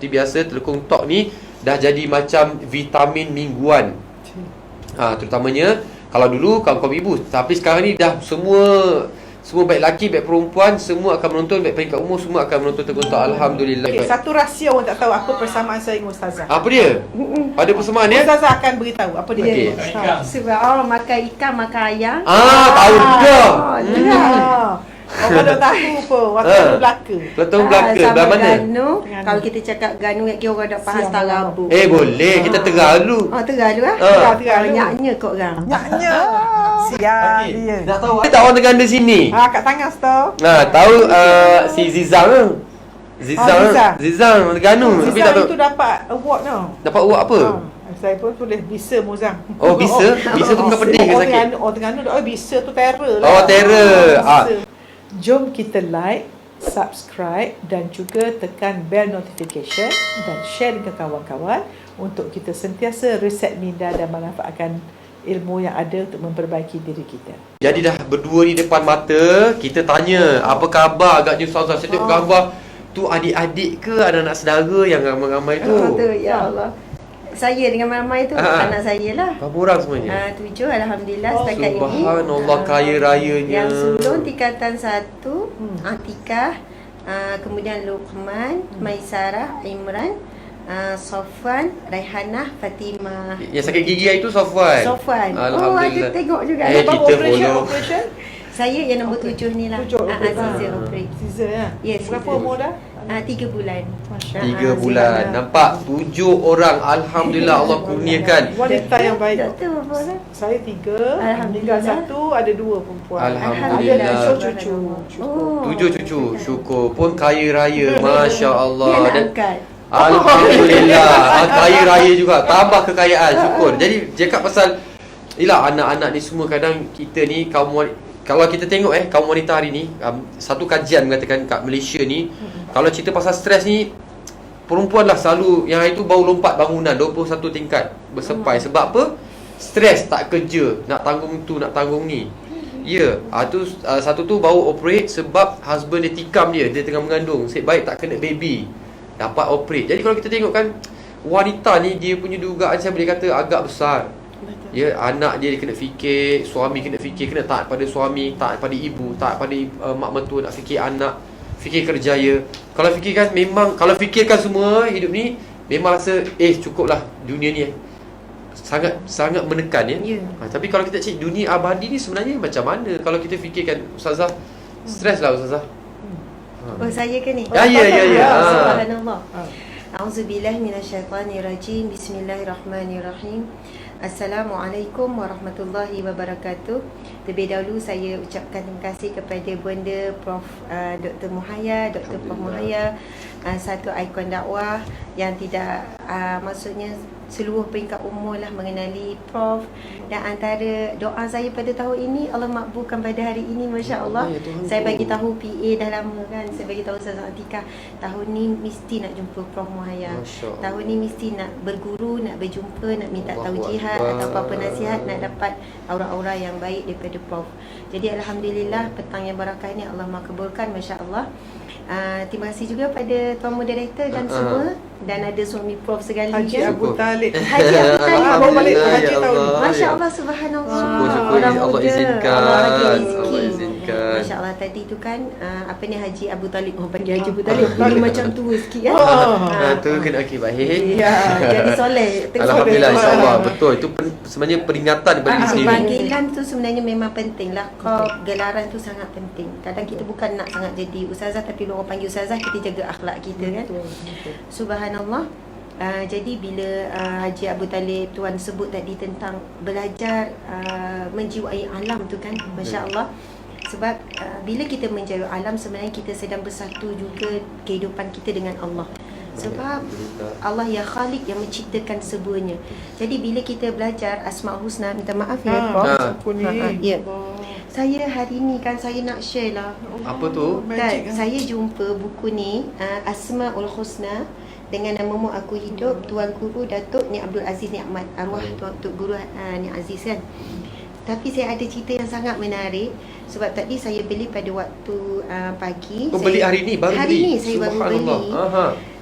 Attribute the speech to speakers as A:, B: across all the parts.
A: Jadi biasa telekung tok ni dah jadi macam vitamin mingguan. Terutamanya kalau dulu kaum-kaum ibu, tapi sekarang ni dah semua baik lelaki, baik perempuan, semua akan menonton, baik peringkat umur semua akan menonton telekung tok. Alhamdulillah.
B: Okay, satu rahsia orang tak tahu apa persamaan saya dengan Ustazah.
A: Apa dia? Ada persamaan ya?
B: Ustazah akan beritahu apa dia.
A: Okey.
C: Sebab orang makan ikan, makan ayam.
A: Tahu dah.
B: Orang dah tahu apa waktu belaka.
A: Betul belaka.
C: Sama
A: Belah mana?
C: Ganu. Kalau kita cakap Ganu, kira orang dah faham Tarabu.
A: Boleh. Kita Terengganu.
C: Terengganu lah.
B: Terengganu.
C: Nyaknya kot orang.
B: Nyaknya. Siap dia.
A: Nak tahu ada tak orang Terengganu sini?
B: Kat tangan stop.
A: Tahu si Zizang tu. Zizang Terengganu. Tapi tak
B: Zizang
A: tahu
B: itu dapat award tau.
A: dapat award apa?
B: Saya pun tulis bisa Mozang.
A: Bisa? Bisa tu bukan pedih ke sakit?
B: Orang Terengganu bisa tu terror lah.
A: Terror.
B: Bisa. Jom kita like, subscribe dan juga tekan bell notification dan share dengan kawan-kawan untuk kita sentiasa reset minda dan manfaatkan ilmu yang ada untuk memperbaiki diri kita.
A: Jadi dah berdua ni depan mata, kita tanya apa khabar agaknya Ustazah. Saya tengok gambar tu, adik-adik ke anak-anak saudara yang ramai-ramai tu?
C: Ya Allah. Saya dengan ramai tu anak saya lah.
A: Berapa orang semuanya?
C: 7, Alhamdulillah setakat ini.
A: Subhanallah, kaya rayanya.
C: Yang sulung tingkatan 1, Atikah, kemudian Luqman, Maisarah, Imran, Sofwan, Raihanah, Fatimah.
A: Yang sakit gigi itu Sofwan.
C: Ada tengok juga.
A: Kita follow.
C: Saya yang nombor 7 ni lah. Aziza operate.
B: Aziza ya?
C: Yes.
B: Berapa umur dah?
C: 3 bulan.
A: 3 bulan. Nampak? 7 orang. Alhamdulillah Allah kurniakan.
B: Wanita yang baik.
C: Doktor berapa orang?
B: Saya 3.
C: Alhamdulillah.
B: Tinggal 1, ada 2 perempuan.
A: Alhamdulillah.
B: Ada 7 cucu.
A: 7 cucu. Syukur. Pun kaya raya. Masya Allah.
C: Dia nak
A: Dan
C: angkat.
A: Alhamdulillah. Kaya raya juga. Tambah kekayaan. Syukur. Jadi cakap pasal anak-anak ni semua, kadang kita ni kaum wanita, kalau kita tengok kaum wanita hari ni, satu kajian mengatakan kat Malaysia ni, kalau cerita pasal stres ni, perempuan lah selalu yang hari tu baru lompat bangunan 21 tingkat bersepai. Sebab apa? Stres, tak kerja, nak tanggung tu, nak tanggung ni. Satu tu baru operate sebab husband dia tikam dia tengah mengandung. Nasib baik tak kena baby, dapat operate. Jadi kalau kita tengok kan, wanita ni dia punya dugaan, saya boleh kata agak besar. Anak dia kena fikir, suami kena fikir, kena taat pada suami, taat pada ibu, taat pada mak mentua, nak fikir anak, fikir kerjaya. Kalau fikirkan, memang kalau fikirkan semua hidup ni, memang rasa cukuplah dunia ni sangat menekan tapi kalau kita cek dunia abadi ni sebenarnya macam mana kalau kita fikirkan, Ustazah? Stres lah Ustazah.
C: Saya ke ni?
A: Ya.
C: Subhanallah. A'udzubillahi minasyaitanirrajim. Bismillahirrahmanirrahim. Assalamualaikum warahmatullahi wabarakatuh. Terlebih dahulu saya ucapkan terima kasih kepada Bonda Prof. Dr. Muhaya, Dr. Prof. Muhaya, satu ikon dakwah yang tidak maksudnya seluruh peringkat umur lah mengenali Prof. Dan antara doa saya pada tahun ini, Allah makbulkan pada hari ini, Masya Allah. Saya bagi tahu PA dah lama kan, saya bagi tahu Ustazah Atikah, tahun ni mesti nak jumpa Prof. Muhaya. Tahun ni mesti nak berguru, nak berjumpa, nak minta taujihat atau apa-apa nasihat, nak dapat aura-aura yang baik daripada Prof. Jadi Alhamdulillah, petang yang barakah ni Allah makbulkan, Masya Allah. Terima kasih juga pada tuan moderator dan semua, dan ada suami Prof sekali
B: Haji Abu Talib.
C: Haji Abu Talib.
B: Haji tahun ni.
C: Masya Allah, subhanallah.
A: Syukur
C: Orang
A: Allah
C: muda,
A: izinkan.
C: Allah bagi
A: Allah
C: rezeki.
A: izinkan.
C: Masya Allah, tadi tu kan Haji Abu Talib. Orang panggil Haji Abu Talib. Ini macam tua sikit kan.
A: Tu kena baik.
C: Jadi soleh.
A: Alhamdulillah, insyaAllah. Betul. Itu sebenarnya peringatan daripada diri sendiri.
C: Panggilan tu sebenarnya memang penting lah. Gelaran tu sangat penting. Kadang kita bukan nak sangat jadi ustazah, tapi orang panggil ustazah, kita jaga akhlak kita kan. Subhanallah. Jadi bila Haji Abu Talib tuan sebut tadi tentang belajar menjiwai alam tu kan, Masya Allah. Sebab bila kita menjiwai alam, sebenarnya kita sedang bersatu juga kehidupan kita dengan Allah. Sebab Allah yang Khalik, yang menciptakan semuanya. Jadi bila kita belajar Asmaul Husna, minta maaf ya Prof. Saya hari ni kan, saya nak share lah.
A: Apa tu?
C: Saya jumpa buku ni, Asmaul Husna, dengan nama Mu Aku Hidup, Tuan Guru Datuk Ni Abdul Aziz Ni Ahmad, arwah Tok Guru Ni Aziz kan. Tapi saya ada cerita yang sangat menarik. Sebab tadi saya beli pada waktu pagi.
A: Beli hari ni? Baru
C: hari
A: beli?
C: Ni saya baru beli.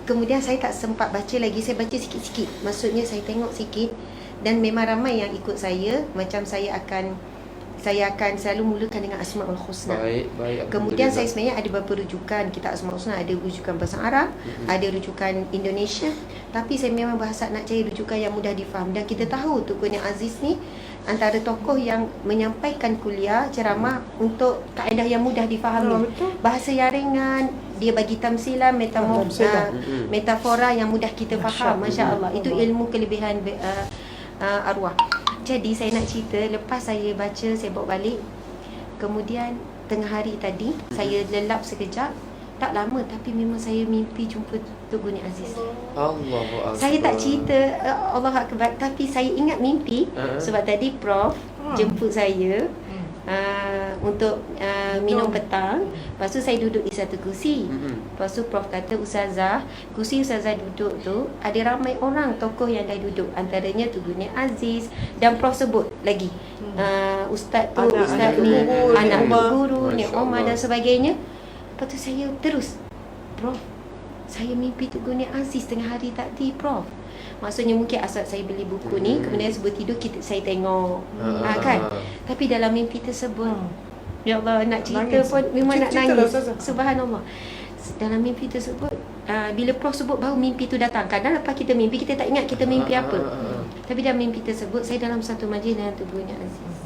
C: Kemudian saya tak sempat baca lagi, saya baca sikit-sikit. Maksudnya saya tengok sikit dan memang ramai yang ikut saya. Macam saya akan selalu mulakan dengan Asmaul Husna.
A: Baik.
C: Kemudian saya
A: Alhamdulillah.
C: sebenarnya ada beberapa rujukan kitab Asmaul Husna, ada rujukan bahasa Arab, ada rujukan Indonesia, tapi saya memang bahasa nak cari rujukan yang mudah difaham. Dan kita tahu Tun Guni Aziz ni antara tokoh yang menyampaikan kuliah ceramah untuk kaedah yang mudah difahami.
B: Betul.
C: Bahasa yang ringan, dia bagi tamsilan,
B: Tamsilan.
C: metafora yang mudah kita faham. Masya Allah. Itu
B: Allah.
C: ilmu kelebihan arwah. Jadi saya nak cerita, lepas saya baca, saya bawa balik. Kemudian tengah hari tadi saya lelap sekejap. Tak lama tapi memang saya mimpi jumpa Tun Guni Aziz.
A: Allahu Akbar.
C: Saya tak cerita Allah Akbar, tapi saya ingat mimpi sebab tadi Prof jemput saya untuk minum petang. Lepas tu saya duduk di satu kursi. Lepas tu Prof kata, Ustazah, kursi Ustazah duduk tu ada ramai orang tokoh yang dah duduk. Antaranya Tun Guni Aziz. Dan Prof sebut lagi Ustaz tu, Ustaz ni, anak guru, Nik Omar dan sebagainya. Lepas tu saya terus, Prof, saya mimpi Tun Guni Aziz tengah hari tadi, Prof. Maksudnya mungkin asal saya beli buku ni, kemudian sebelum tidur saya tengok, kan. Tapi dalam mimpi tersebut, ya Allah, nak cerita
B: Nangis.
C: pun memang nak
B: Ceritalah,
C: nangis.
B: Ustazah.
C: Subhanallah. Dalam mimpi tersebut, bila Prof sebut baru mimpi tu datang. Kadang lepas kita mimpi, kita tak ingat kita mimpi apa. Tapi dalam mimpi tersebut, saya dalam satu majlis dengan Tun Guni Aziz.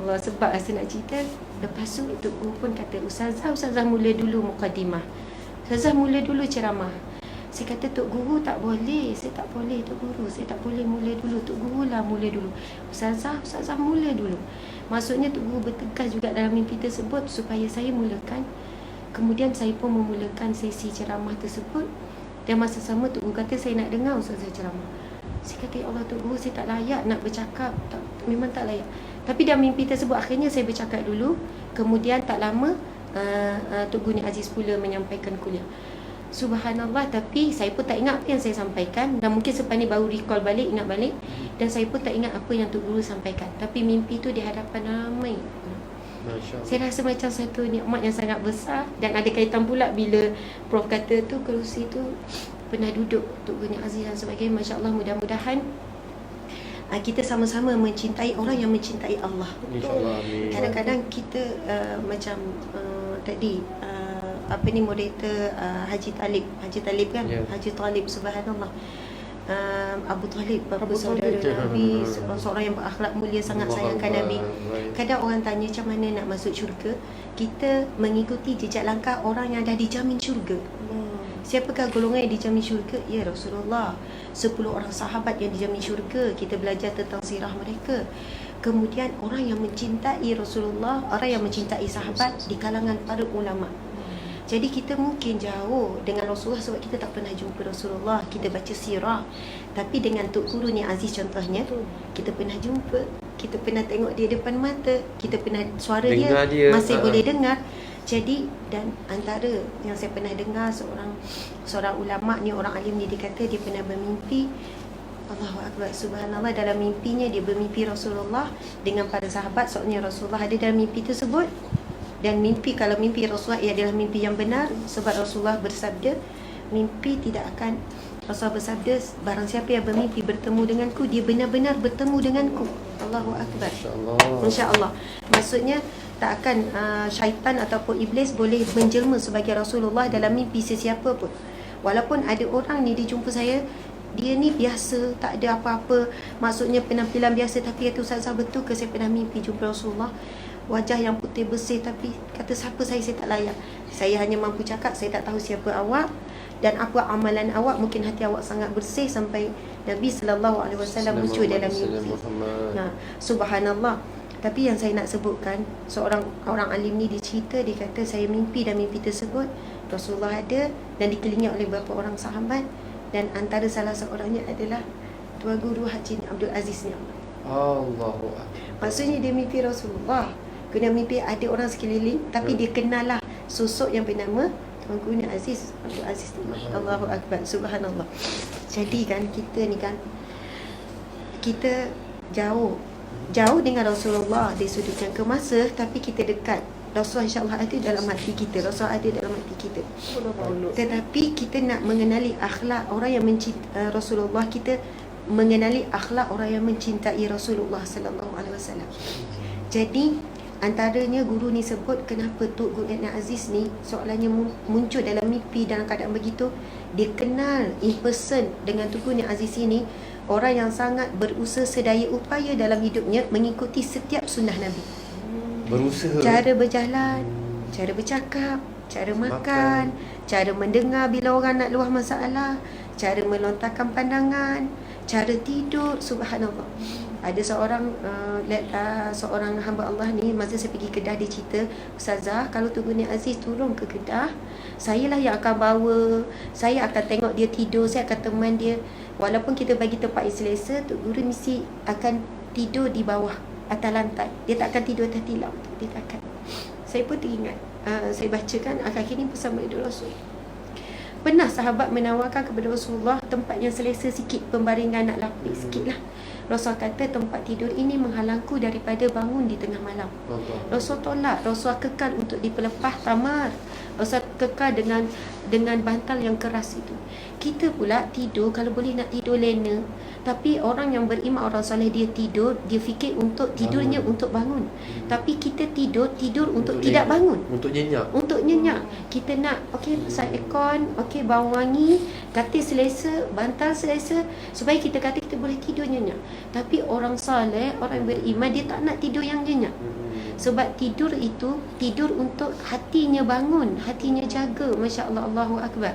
C: Allah, sebab rasa nak cerita. Lepas tu Tok Guru pun kata, Ustazah mula dulu mukadimah. Ustazah mula dulu ceramah. Saya kata, Tok Guru tak boleh. Saya tak boleh, Tok Guru. Saya tak boleh mula dulu. Tok Guru lah mula dulu. Ustazah mula dulu. Maksudnya Tok Guru bertegas juga dalam mimpi tersebut supaya saya mulakan. Kemudian saya pun memulakan sesi ceramah tersebut. Dan masa sama Tok Guru kata, saya nak dengar Ustazah ceramah. Saya kata, ya Allah Tok Guru, saya tak layak nak bercakap. Memang tak layak. Tapi dalam mimpi tersebut akhirnya saya bercakap dulu. Kemudian tak lama Tun Guni Aziz pula menyampaikan kuliah. Subhanallah. Tapi saya pun tak ingat apa yang saya sampaikan. Dan mungkin selepas ni baru recall balik, ingat balik. Dan saya pun tak ingat apa yang Tok Guru sampaikan. Tapi mimpi tu di hadapan ramai.
A: Masya Allah.
C: Saya rasa macam satu nikmat yang sangat besar. Dan ada kaitan pula bila Prof kata tu kerusi tu pernah duduk Tun Guni Aziz dan sebagainya. Masya Allah, mudah-mudahan kita sama-sama mencintai orang yang mencintai Allah.
A: InsyaAllah, amin.
C: Kadang-kadang kita macam tadi apa ni moderator Haji Talib kan,
A: Ya.
C: Haji Talib, subhanallah. Abu Talib, bapa
B: Abu
C: saudara
B: Talib.
C: Nabi, seorang yang berakhlak mulia, sangat sayangkan Nabi. Kadang orang tanya macam mana nak masuk syurga, kita mengikuti jejak langkah orang yang dah dijamin syurga. Siapakah golongan yang dijamin syurga? Ya Rasulullah. 10 orang sahabat yang dijamin syurga. Kita belajar tentang sirah mereka. Kemudian orang yang mencintai Rasulullah, orang yang mencintai sahabat di kalangan para ulama. Jadi kita mungkin jauh dengan Rasulullah sebab kita tak pernah jumpa Rasulullah. Kita baca sirah. Tapi dengan Tok Guru ni Aziz contohnya, kita pernah jumpa, kita pernah tengok dia depan mata, kita pernah suara
A: Dengar
C: dia
A: dia,
C: masih boleh dengar. Jadi, dan antara yang saya pernah dengar seorang ulama ni, orang alim ni, dia kata dia pernah bermimpi, Allahu Akbar, subhanallah, dalam mimpinya dia bermimpi Rasulullah dengan para sahabat. Soalnya Rasulullah ada dalam mimpi tersebut. Dan mimpi, kalau mimpi Rasulullah, ia adalah mimpi yang benar. Sebab Rasulullah bersabda, mimpi tidak akan, Rasulullah bersabda, barang siapa yang bermimpi bertemu denganku, dia benar-benar bertemu denganku. Allahu Akbar.
A: InsyaAllah.
C: InsyaAllah. Maksudnya tak akan syaitan ataupun iblis boleh menjelma sebagai Rasulullah dalam mimpi sesiapa pun. Walaupun ada orang ni dia jumpa saya, dia ni biasa, tak ada apa-apa, maksudnya penampilan biasa, tapi kata, Ustazah, betul ke saya pernah mimpi jumpa Rasulullah, wajah yang putih bersih, tapi kata siapa saya tak layak. Saya hanya mampu cakap, saya tak tahu siapa awak dan apa amalan awak. Mungkin hati awak sangat bersih sampai Nabi SAW muncul dalam mimpi. Nah, subhanallah. Tapi yang saya nak sebutkan, seorang orang alim ni dia cerita, dia kata saya mimpi, dan mimpi tersebut Rasulullah ada dan dikelilingi oleh beberapa orang sahabat, dan antara salah seorangnya adalah Tuan Guru Haji Abdul Aziz ni.
A: Allahu Akbar.
C: Maksudnya dia mimpi Rasulullah, kena mimpi ada orang sekeliling, tapi dia kenal lah sosok yang bernama Tuan Guru Aziz Abdul Aziz ni. Allahu Akbar, subhanallah. Jadi kan kita ni kan, kita jauh dengan Rasulullah dari sudut yang kemasa, tapi kita dekat Rasulullah insya-Allah ada dalam hati kita. Rasulullah ada dalam hati kita. Tetapi kita nak mengenali akhlak orang yang mencintai Rasulullah, kita mengenali akhlak orang yang mencintai Rasulullah sallallahu alaihi wasallam. Jadi antaranya guru ni sebut kenapa Tok Guru Adnan Aziz ni soalannya muncul dalam mimpi dalam keadaan begitu. Dia kenal in person dengan Tok Guru Adnan Aziz ini, orang yang sangat berusaha sedaya upaya dalam hidupnya mengikuti setiap sunnah Nabi.
A: Berusaha.
C: Cara berjalan, cara bercakap, cara makan, cara mendengar bila orang nak luah masalah, cara melontarkan pandangan, cara tidur. Subhanallah. Ada seorang hamba Allah ni, masa saya pergi Kedah, dia cerita, Ustazah, kalau Tok Guru Aziz turun ke Kedah, saya lah yang akan bawa, saya akan tengok dia tidur, saya akan teman dia. Walaupun kita bagi tempat yang selesa, Tok Guru mesti akan tidur di bawah atas lantai. Dia tak akan tidur atas tilam. Dia tak akan. Saya pun teringat, saya bacakan akhir-akhir ni bersama Idul Rasul. Pernah sahabat menawarkan kepada Rasulullah tempat yang selesa sikit, pembaringan nak lapis sikit lah. Rasul kata tempat tidur ini menghalangku daripada bangun di tengah malam. Rasul tolak. Rasul kekal untuk dipelepah tamar. Rasul kekal dengan bantal yang keras itu. Kita pula tidur, kalau boleh nak tidur lena. Tapi orang yang beriman, orang soleh, dia tidur, dia fikir untuk tidurnya untuk bangun. Tapi kita tidur untuk tidak bangun.
A: Untuk nyenyak.
C: Untuk nyenyak. Kita nak pasang aircon, bau wangi, katil selesa, bantal selesa, supaya kita kata kita boleh tidur nyenyak. Tapi orang soleh, orang yang beriman, dia tak nak tidur yang nyenyak. Sebab tidur itu tidur untuk hatinya bangun, hatinya jaga. Masya Allah, Allahu Akbar.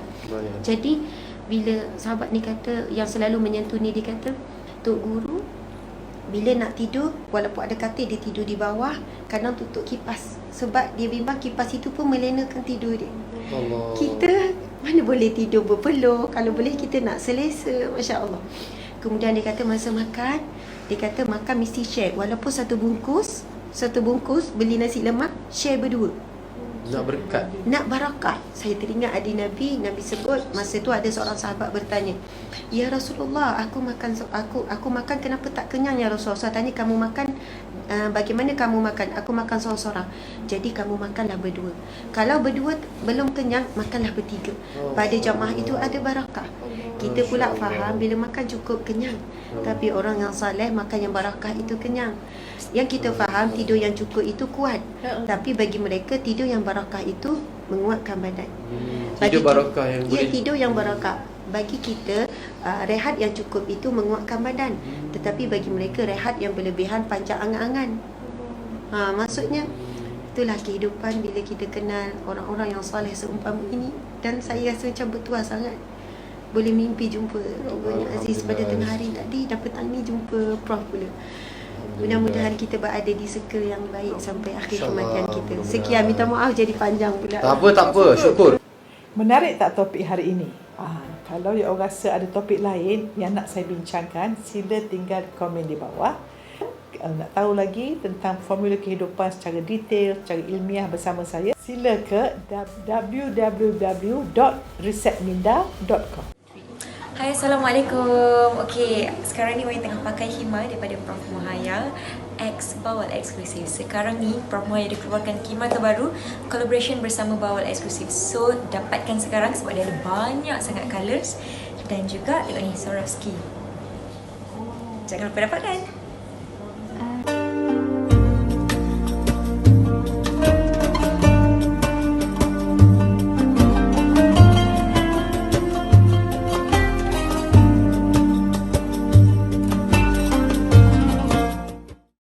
C: Jadi bila sahabat ni kata, yang selalu menyentuh ni, dia kata, Tok Guru bila nak tidur, walaupun ada katil, dia tidur di bawah, kadang tutup kipas. Sebab dia bimbang kipas itu pun melenakan tidur dia.
A: Allah.
C: Kita mana boleh tidur berpeluh, kalau boleh kita nak selesa. Masya Allah. Kemudian dia kata masa makan, dia kata makan mesti share. Walaupun satu bungkus beli nasi lemak, share berdua.
A: Nak berkat.
C: Nak barakah. Saya teringat adik Nabi sebut, masa tu ada seorang sahabat bertanya, "Ya Rasulullah, aku makan kenapa tak kenyang ya Rasulullah?" Saya tanya, "Kamu makan bagaimana kamu makan?" "Aku makan seorang-seorang." "Jadi kamu makanlah berdua. Kalau berdua belum kenyang, makanlah bertiga." Pada jamaah itu ada barakah. Kita pula faham bila makan cukup kenyang. Tapi orang yang saleh makan yang barakah itu kenyang. Yang kita faham tidur yang cukup itu kuat. Tapi bagi mereka tidur yang barakah itu menguatkan badan.
A: Tidur barakah yang boleh.
C: Ya, tidur yang barakah. Bagi kita rehat yang cukup itu menguatkan badan. Tetapi bagi mereka rehat yang berlebihan panjang angan-angan. Maksudnya itulah kehidupan bila kita kenal orang-orang yang soleh seumpama ini. Dan saya rasa macam bertuah sangat. Boleh mimpi jumpa Tok Guru Aziz pada tengah hari tadi, dan petang ni jumpa Prof pula. Mudah-mudahan kita berada di circle yang baik sampai akhir kematian kita. Sekian, minta maaf jadi panjang pula.
A: Tak apa, syukur.
B: Menarik tak topik hari ini? Kalau you rasa ada topik lain yang nak saya bincangkan, sila tinggal komen di bawah. Nak tahu lagi tentang formula kehidupan secara detail, secara ilmiah bersama saya, sila ke www.resetminda.com.
D: Hai, Assalamualaikum. Okey, sekarang ni Wai tengah pakai khemah daripada Prof Muhaya X Bawal Eksklusif. Sekarang ni Prof Muhaya dia keluarkan khemah terbaru, collaboration bersama Bawal Eksklusif. So, dapatkan sekarang sebab dia ada banyak sangat colours. Dan juga tengok ni, Swarovski. Jangan lupa dapatkan.